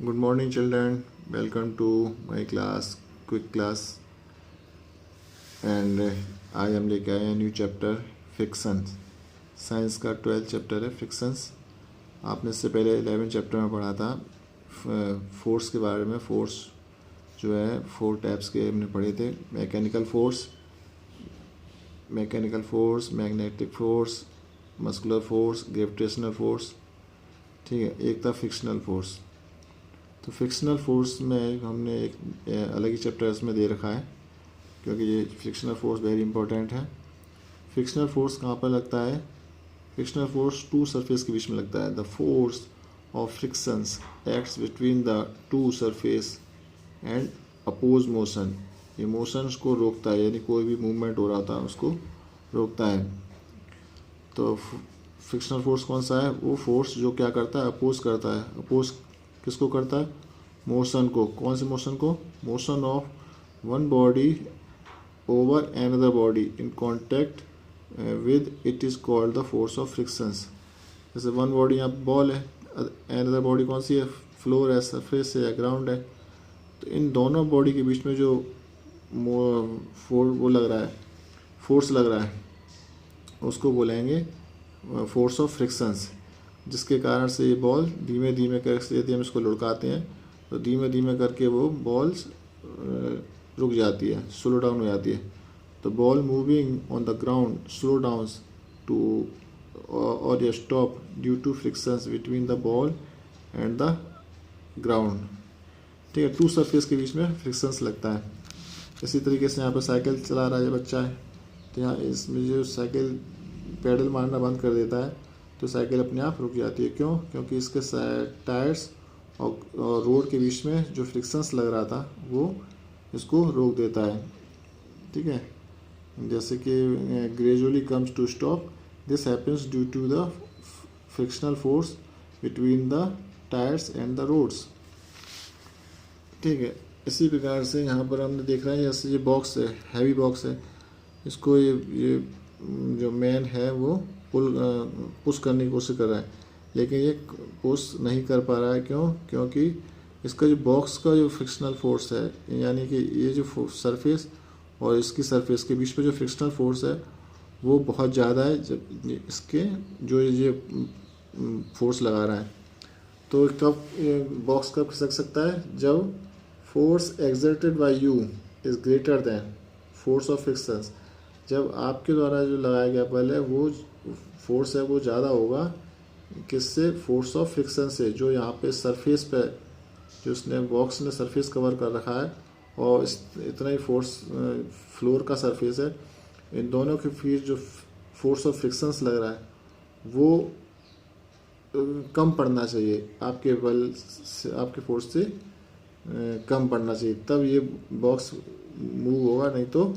Good morning, children. Welcome to my class, quick class. And I am लेके आया new chapter fiction. Science का 12th chapter है fictions. आपने इससे पहले 11th चैप्टर में पढ़ा था फोर्स के बारे में. फोर्स जो है 4 टाइप्स के हमने पढ़े थे. Mechanical force, magnetic force, muscular force, gravitational force. ठीक है, एक था फिक्शनल फोर्स. तो फिक्शनल फोर्स में हमने एक अलग ही चैप्टर इसमें दे रखा है, क्योंकि ये फिक्शनल फोर्स वेरी इंपॉर्टेंट है. फिक्शनल फोर्स कहाँ पर लगता है? फिक्शनल फोर्स टू सरफेस के बीच में लगता है. The force of frictions acts between the two surface and oppose motion. ये मोशंस को रोकता है, यानी कोई भी मूवमेंट हो रहा था उसको रोकता है. तो फ्रिक्शनल फोर्स कौन सा है? वो फोर्स जो क्या करता है? अपोज करता है. अपोज किसको करता है? मोशन को. कौन से मोशन को? Motion of one body over another body in contact with it is called the force of frictions. जैसे वन बॉडी यहाँ बॉल है, एनदर बॉडी कौन सी है? फ्लोर है, सरफेस है या ग्राउंड है. तो इन दोनों बॉडी के बीच में जो फोर्स लग रहा है उसको बोलेंगे फोर्स ऑफ फ्रिक्शंस, जिसके कारण से ये बॉल धीमे धीमे करके यदि हम इसको लुढ़काते हैं तो धीमे धीमे करके वो बॉल्स रुक जाती है, स्लो डाउन हो जाती है. तो ball moving on the ground slow downs to और stop due to frictions between the ball and the ground. ठीक है, टू सरफेस के बीच में फ्रिक्शंस लगता है. इसी तरीके से यहाँ पर साइकिल चला रहा है बच्चा है, तो यहाँ इसमें जो साइकिल पैडल मारना बंद कर देता है तो साइकिल अपने आप रुक जाती है. क्यों? क्योंकि इसके टायर्स और रोड के बीच में जो फ्रिक्शंस लग रहा था वो इसको रोक देता है. ठीक है, जैसे कि gradually comes to stop. This happens due to the frictional force between the tyres and the roads. ठीक है, इसी प्रकार से यहाँ पर हमने देख रहे हैं जैसे ये बॉक्स है, हैवी बॉक्स है, इसको ये जो मैन है वो पुश करने की कोशिश कर रहा है, लेकिन ये पुश नहीं कर पा रहा है. क्यों? क्योंकि इसका जो बॉक्स का जो फ्रिक्शनल फोर्स है, यानी कि ये जो सरफेस और इसकी सरफेस के बीच में जो फ्रिक्शनल फोर्स है वो बहुत ज़्यादा है. जब इसके जो ये फोर्स लगा रहा है, तो कब बॉक्स कब खिसक सकता है? जब force exerted by you is greater than force of frictions. जब आपके द्वारा जो लगाया गया बल है वो फोर्स है वो ज़्यादा होगा किससे? फोर्स ऑफ फ्रिक्शन से. जो यहाँ पे सरफेस पे जो उसने बॉक्स ने सरफेस कवर कर रखा है और इतना ही फोर्स फ्लोर का सरफेस है, इन दोनों के फिर जो फोर्स ऑफ फ्रिक्शंस लग रहा है वो कम पड़ना चाहिए, आपके बल से, आपके फोर्स से कम पड़ना चाहिए, तब ये बॉक्स मूव होगा, नहीं तो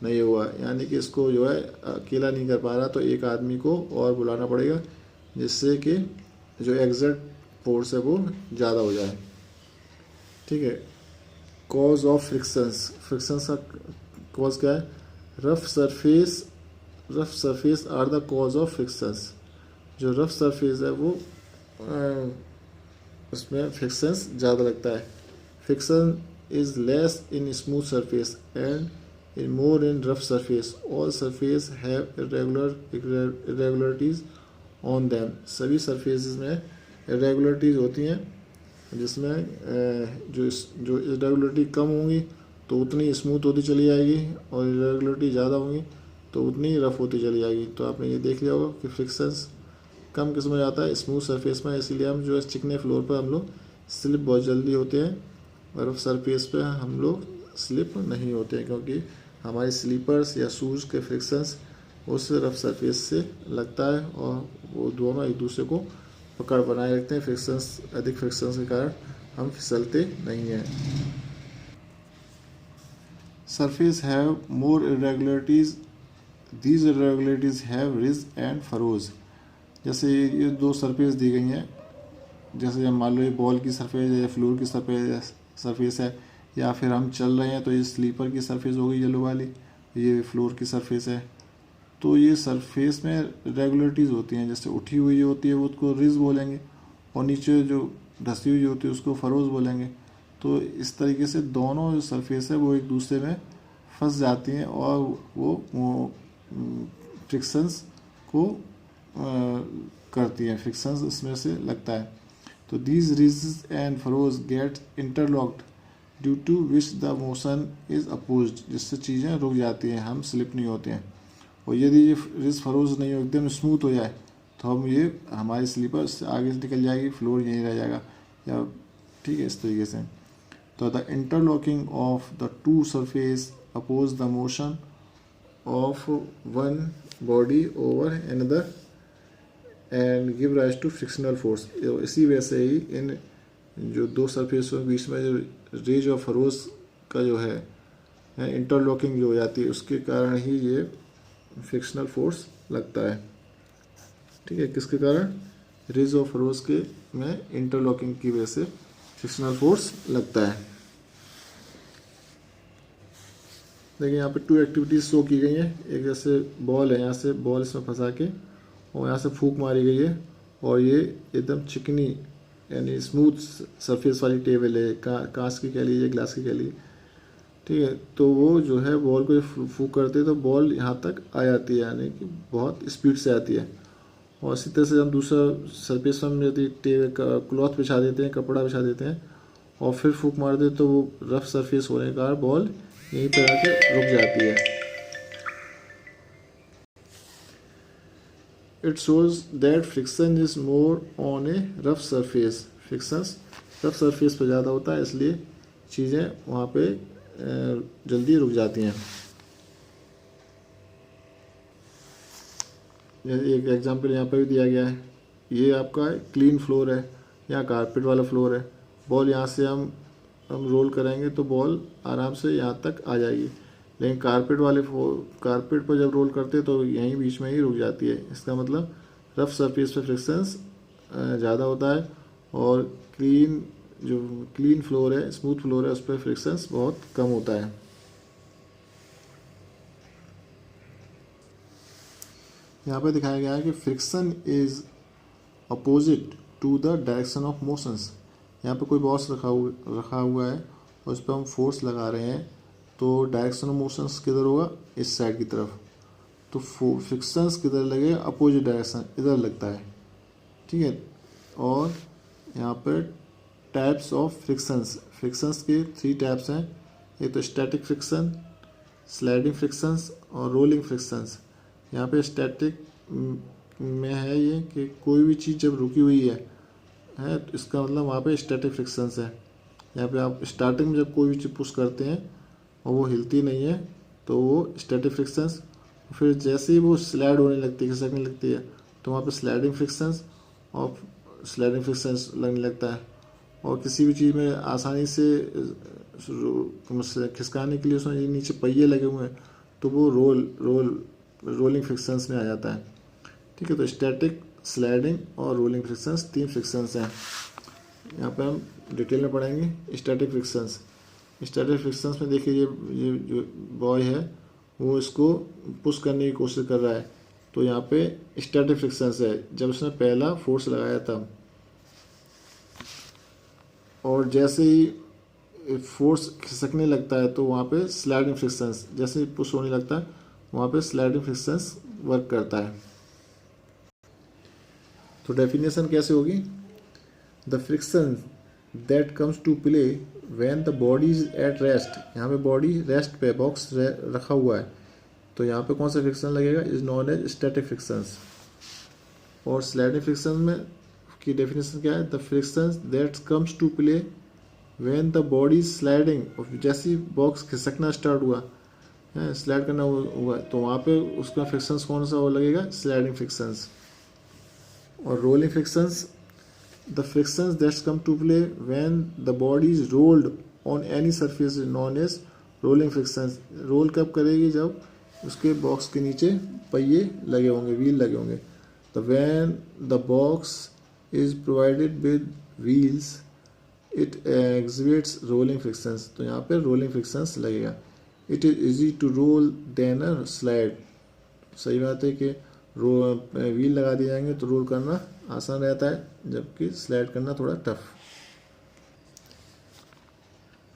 नहीं होगा. यानी कि इसको जो है अकेला नहीं कर पा रहा, तो एक आदमी को और बुलाना पड़ेगा जिससे कि जो एग्जर्ट फोर्स है वो ज़्यादा हो जाए. ठीक है, कॉज ऑफ फ्रिक्शंस का कॉज क्या है? Rough surface are the cause of frictions. जो रफ सरफेस है वो उसमें फ्रिक्शंस ज़्यादा लगता है. Friction is less in smooth surface and in more in rough surface. All surface have irregularities on them. सभी surfaces में irregularities होती हैं, जिसमें जो irregularity कम होंगी तो उतनी स्मूथ होती चली जाएगी और irregularity ज़्यादा होंगी तो उतनी रफ होती चली जाएगी. तो आपने ये देख लिया होगा कि फ्रिक्शंस कम किस में जाता है? स्मूथ सरफेस में. इसीलिए हम जो है चिकने फ्लोर पर हम लोग स्लिप बहुत जल्दी होते हैं और रफ सरफेस पे हम लोग स्लिप नहीं होते हैं, क्योंकि हमारे स्लीपर्स या शूज़ के फ्रिक्शंस उस रफ सरफेस से लगता है और वो दोनों एक दूसरे को पकड़ बनाए रखते हैं. अधिक फ्रिक्शंस के कारण हम फिसलते नहीं हैं. Surface have more irregularities. These irregularities have ridge and furrows. जैसे ये दो सरफेस दी गई हैं, जैसे हम मान लो ये बॉल की सरफेस है या फ्लोर की सरफेस है, या फिर हम चल रहे हैं तो ये स्लीपर की सरफेस हो गई येलो वाली, ये फ्लोर की सरफेस है. तो ये सरफेस में रेगुलरिटीज़ होती हैं, जैसे उठी हुई होती है वो उसको रिज बोलेंगे, और नीचे जो धसी हुई होती है उसको फरोज बोलेंगे। तो इस तरीके से दोनों जो सरफेस है वो एक दूसरे में फंस जाती हैं और वो फ्रिक्शंस को करती हैं, फ्रिक्शंस इसमें से लगता है। तो these ridges and furrows get interlocked due to which the motion is opposed, जिससे चीज़ें रुक जाती हैं, हम स्लिप नहीं होते हैं। और यदि ये रिज फरोज नहीं हो, एकदम स्मूथ हो जाए, तो हम ये हमारी स्लीपर से आगे से निकल जाएगी, फ्लोर यहीं रह जाएगा या ठीक है इस तरीके से। तो the interlocking of the two surface oppose the motion of one body over another and give rise to frictional force. इसी वजह से ही इन जो दो सरफेसों के बीच में जो रेज ऑफ फरोज का जो है इंटरलॉकिंग जो हो जाती है, उसके कारण ही ये फ्रिक्शनल फोर्स लगता है। ठीक है, किसके कारण? रेज ऑफ फरोज के में इंटरलॉकिंग की वजह से फ्रिक्शनल फोर्स लगता है। देखिए यहाँ पे 2 एक्टिविटीज़ शो की गई हैं। एक जैसे बॉल है, यहाँ से बॉल इसमें फंसा के और यहाँ से फूंक मारी गई है और ये एकदम चिकनी यानी स्मूथ सरफेस वाली टेबल है, कांच की कह लीजिए, ग्लास की कह लीजिए। ठीक है, तो वो जो है बॉल को फूंक करते हैं तो बॉल यहाँ तक आ जाती है, यानी कि बहुत स्पीड से आती है। और इसी तरह से हम दूसरा सरफेस पर हम यदि क्लॉथ बिछा देते हैं, कपड़ा बिछा देते हैं और फिर फूंक मार देते तो वो रफ सरफेस होने के कारण बॉल यहीं पर आकर रुक जाती है। It shows that friction is more on A rough surface. Friction rough surface पर ज़्यादा होता है, इसलिए चीज़ें वहाँ पे जल्दी रुक जाती हैं। एक एग्जांपल यहाँ पर भी दिया गया है। ये आपका क्लीन फ्लोर है, यहाँ कारपेट वाला फ्लोर है। बॉल यहाँ से हम रोल करेंगे तो बॉल आराम से यहाँ तक आ जाएगी, लेकिन कारपेट पर जब रोल करते हैं तो यहीं बीच में ही रुक जाती है। इसका मतलब रफ सरफेस पे फ्रिक्शंस ज़्यादा होता है और क्लीन फ्लोर है, स्मूथ फ्लोर है, उस पर फ्रिक्शंस बहुत कम होता है। यहाँ पे दिखाया गया है कि friction is opposite to the direction of motions. यहाँ पे कोई बॉक्स रखा हुआ है और उस पर हम फोर्स लगा रहे हैं, तो डायरेक्शन ऑफ मोशंस किधर होगा? इस साइड की तरफ। तो फ्रिक्शंस किधर लगेगा? अपोजिट डायरेक्शन, इधर लगता है। ठीक है, और यहाँ पर टाइप्स ऑफ फ्रिक्शंस के 3 टाइप्स हैं। एक तो स्टैटिक फ्रिक्शन, स्लाइडिंग फ्रिक्शंस और रोलिंग फ्रिक्शंस। यहाँ पे स्टैटिक में है ये कि कोई भी चीज़ जब रुकी हुई है तो इसका मतलब वहाँ पे स्टैटिक फ्रिक्शंस है। यहाँ पे आप स्टार्टिंग में जब कोई भी चीज़ पुश करते हैं और वो हिलती नहीं है तो वो स्टैटिक फ्रिक्शंस, फिर जैसे ही वो स्लाइड होने लगती है, खिसकने लगती है, तो वहाँ पे स्लाइडिंग फ्रिक्शंस लगने लगता है। और किसी भी चीज़ में आसानी से खिसकाने के लिए उसमें नीचे पहिए लगे हुए हैं तो वो रोलिंग फ्रिक्शंस में आ जाता है। ठीक है, तो स्टैटिक, स्लाइडिंग और रोलिंग फ्रिक्शंस 3 फ्रिक्शंस हैं। यहाँ पे हम डिटेल में पढ़ेंगे। स्टैटिक फ्रिक्शंस में देखिए ये जो बॉय है वो इसको पुश करने की कोशिश कर रहा है, तो यहाँ पे स्टैटिक फ्रिक्शंस है जब उसने पहला फोर्स लगाया था। और जैसे ही फोर्स खिसकने लगता है तो वहाँ पे स्लाइडिंग फ्रिक्शंस, जैसे ही पुश होने लगता है वहाँ पे स्लाइडिंग फ्रिक्शंस वर्क करता है। तो डेफिनेशन कैसे होगी? The friction that comes to play when the body is at rest. यहाँ पे बॉडी रेस्ट पे बॉक्स रखा हुआ है, तो यहाँ पे कौन सा फ्रिक्शन लगेगा? Is known as static frictions. और स्लाइडिंग फ्रिक्शन में की डेफिनेशन क्या है? The friction that comes to play when the body is sliding. और जैसे ही बॉक्स खिसकना स्टार्ट हुआ है, स्लाइड करना हुआ, तो वहाँ पे उसका फ्रिक्शंस कौन सा वो लगेगा? Sliding frictions. और rolling frictions, the frictions that's come to play when the body is rolled on any surface is known as rolling frictions. Roll कब करेगी? जब उसके बॉक्स के नीचे पहिए लगे होंगे, व्हील लगे होंगे। तो when the box is provided with wheels it exhibits rolling frictions. तो यहाँ पे रोलिंग फ्रिक्शंस लगेगा। It is easy to roll than a slide. सही बात है कि व्हील लगा दिए जाएंगे तो रोल करना आसान रहता है, जबकि स्लाइड करना थोड़ा टफ।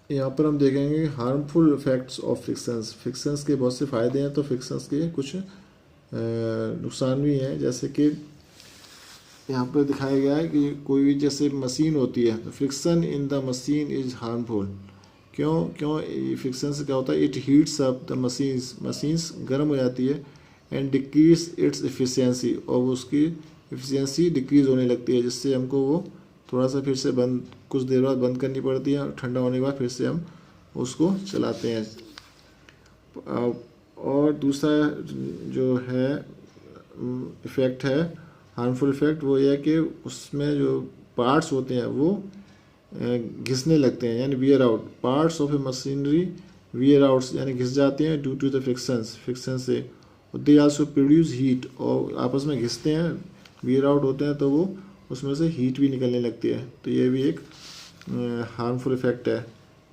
यहाँ पर हम देखेंगे harmful effects of frictions. Frictions के बहुत से फ़ायदे हैं तो फ्रिक्शंस के कुछ नुकसान भी हैं, जैसे कि यहाँ पर दिखाया गया है कि कोई भी जैसे मशीन होती है तो friction in the machine is harmful. क्यों क्यों फ्रिक्शन से क्या होता है? It heats up the machines गर्म हो जाती है एंड डिक्रीज इट्स एफिशिएंसी, और उसकी एफिशिएंसी डिक्रीज होने लगती है, जिससे हमको वो थोड़ा सा फिर से बंद, कुछ देर बाद बंद करनी पड़ती है, और ठंडा होने के बाद फिर से हम उसको चलाते हैं। और दूसरा जो है इफ़ेक्ट है, हार्मफुल इफ़ेक्ट, वो ये है कि उसमें जो पार्ट्स होते हैं वो घिसने लगते हैं, यानी wear out. Parts of A machinery wear outs यानी घिस जाते हैं ड्यू टू द फ्रिक्शन से। दे आल्सो प्रोड्यूस हीट, और आपस में घिसते हैं, वियर आउट होते हैं तो वो उसमें से हीट भी निकलने लगती है। तो ये भी एक हार्मफुल इफ़ेक्ट है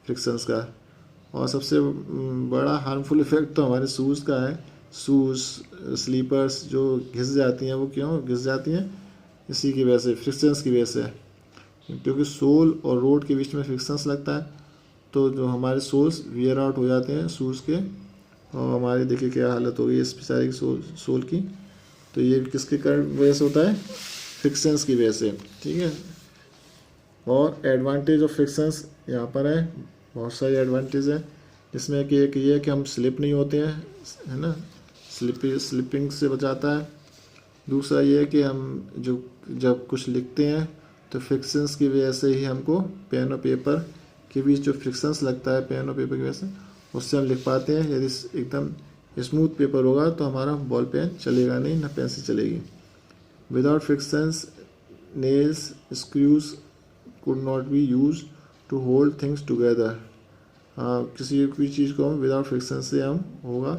फ्रिक्शंस का। और सबसे बड़ा हार्मफुल इफ़ेक्ट तो हमारे शूज़ का है। शूज़ स्लीपर्स जो घिस जाती हैं, वो क्यों घिस जाती हैं? इसी की वजह से, फ्रिक्शंस की वजह से। क्योंकि सोल और रोड के बीच में फ्रिक्शंस लगता है, तो जो हमारे सोल्स वियर आउट हो जाते हैं शूज़ के, और हमारी देखिए क्या हालत हो गई इस बेचारे की सोल की। तो ये किसके कारण वजह से होता है? फ्रिक्शंस की वजह से, ठीक है। और एडवांटेज ऑफ फ्रिक्शंस यहाँ पर है, बहुत सारे एडवांटेज हैं, जिसमें कि एक ये है कि हम स्लिप नहीं होते हैं, है ना, स्लिपिंग से बचाता है। दूसरा ये है कि हम जब कुछ लिखते हैं तो फ्रिक्शंस की वजह से ही हमको पेन और पेपर के बीच जो फ्रिक्शंस लगता है पेन और पेपर की वजह से, उससे हम लिख पाते हैं। यदि एकदम स्मूथ पेपर होगा तो हमारा बॉल पेन चलेगा नहीं, ना पेंसिल चलेगी। Without frictions nails screws could not be used to hold things together। किसी भी चीज़ को हम विदाउट फ्रिक्शन से हम होगा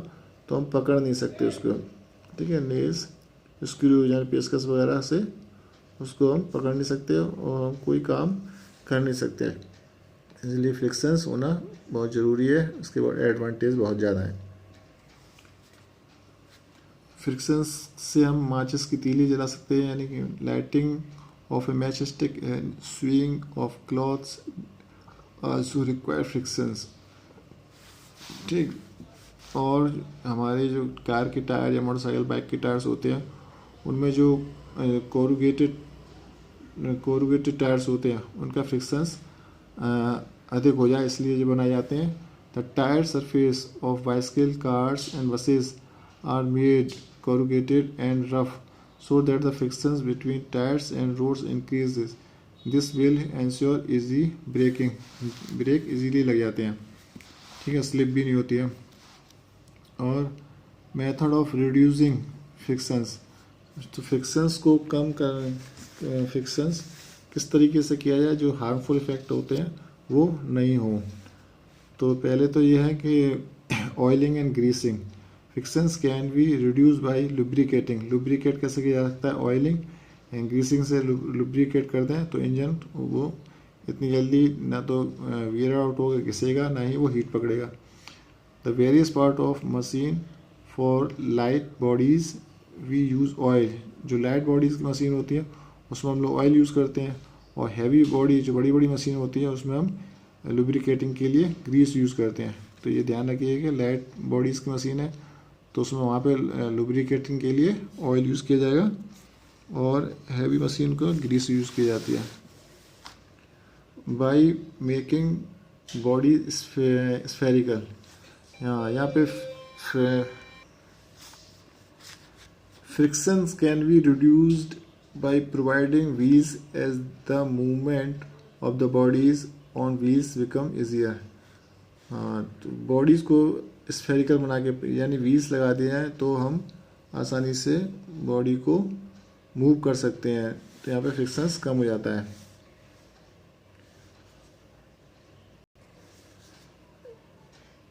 तो हम पकड़ नहीं सकते उसको, ठीक है। नेल्स स्क्रू यानी पेचकस वगैरह से उसको हम पकड़ नहीं सकते और हम कोई काम कर नहीं सकते, इसलिए फ्रिक्शंस होना बहुत ज़रूरी है। उसके बाद एडवांटेज बहुत ज़्यादा है। फ्रिक्शंस से हम माचिस की तीली जला सकते हैं, यानी कि lighting of a matchstick and sewing of clothes also require frictions, ठीक। और हमारे जो कार के टायर या मोटरसाइकिल बाइक के टायर्स होते हैं, उनमें जो कोरुगेटेड टायर्स होते हैं उनका फ्रिक्शंस अधिक हो जाए, इसलिए ये बनाए जाते हैं। The tyre surface of bicycle, cars and buses are made corrugated and rough so that the frictions between tires and roads increases. This will ensure easy braking, brake easily लग जाते हैं, ठीक है, स्लिप भी नहीं होती है। और मेथड ऑफ रिड्यूसिंग फ्रिक्शंस, तो फ्रिक्शंस को कम कर, फ्रिक्शंस किस तरीके से किया जाए जो हार्मफुल इफेक्ट होते हैं वो नहीं हो। तो पहले तो ये है कि oiling and greasing. Frictions can be reduce by lubricating. Lubricate कैसे किया जा सकता है? ऑयलिंग एंड ग्रीसिंग से लुब्रिकेट कर दें तो इंजन वो इतनी जल्दी ना तो वियर आउट होगा, घिसेगा, ना ही वो हीट पकड़ेगा। The various part of machine for light bodies we use oil. जो लाइट बॉडीज़ की मशीन होती है उसमें हम लोग ऑयल यूज़ करते हैं, और हैवी बॉडी जो बड़ी बड़ी मशीन होती है उसमें हम लुब्रिकेटिंग के लिए ग्रीस यूज़ करते हैं। तो ये ध्यान रखिए कि लाइट बॉडीज़ की मशीन है तो उसमें वहाँ पे लुब्रिकेटिंग के लिए ऑयल यूज़ किया जाएगा, और हैवी मशीन को ग्रीस यूज़ की जाती है। बाई मेकिंग बॉडी स्फेरिकल, यहाँ पे frictions can be reduced by providing wheels as the movement of the bodies on wheels become easier. तो बॉडीज़ को स्फेरिकल बना के यानी व्हील्स लगा दिए हैं तो हम आसानी से बॉडी को मूव कर सकते हैं, तो यहाँ पे फ्रिक्शंस कम हो जाता है।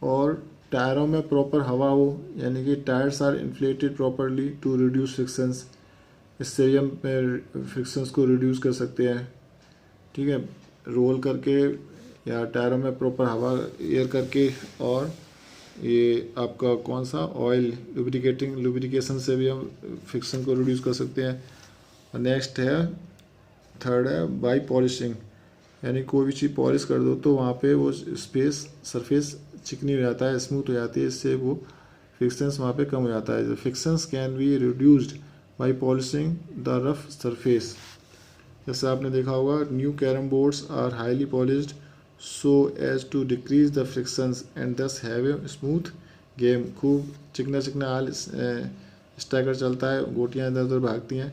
और टायरों में प्रॉपर हवा हो, यानी कि tyres are inflated properly to reduce frictions. इससे भी हम फ्रिक्शंस को रिड्यूस कर सकते हैं, ठीक है, रोल करके या टायरों में प्रॉपर हवा एयर करके। और ये आपका कौन सा ऑयल लुब्रिकेशन से भी हम फ्रिक्शन को रिड्यूस कर सकते हैं। नेक्स्ट है, थर्ड है बाई पॉलिशिंग। यानी कोई भी चीज़ पॉलिश कर दो तो वहाँ पे वो स्पेस सरफेस चिकनी हो जाता है, स्मूथ हो जाती है, इससे वो फ्रिक्शंस वहाँ पे कम हो जाता है। Frictions can be reduced by polishing the rough surface. जैसे आपने देखा होगा, new carrom boards are highly polished so as to decrease the frictions and thus have a smooth game. खूब चिकना चिकना हाल स्टैगर चलता है, गोटियाँ इधर उधर भागती हैं,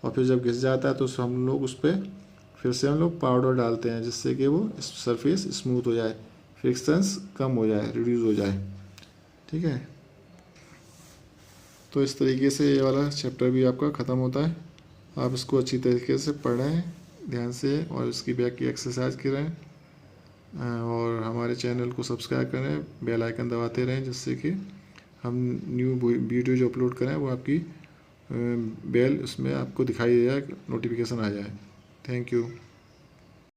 और फिर जब घिस जाता है तो हम लोग उस पर फिर से हम लोग पाउडर डालते हैं जिससे कि वो सरफेस स्मूथ हो जाए, फ्रिक्शंस कम हो जाए, रिड्यूस हो जाए। ठीक है, तो इस तरीके से ये वाला चैप्टर भी आपका ख़त्म होता है। आप इसको अच्छी तरीके से पढ़ें ध्यान से, और इसकी बैक की एक्सरसाइज करें, और हमारे चैनल को सब्सक्राइब करें, बेल आइकन दबाते रहें, जिससे कि हम न्यू वीडियो जो अपलोड करें वो आपकी बेल उसमें आपको दिखाई दे जाए, नोटिफिकेशन आ जाए। Thank you.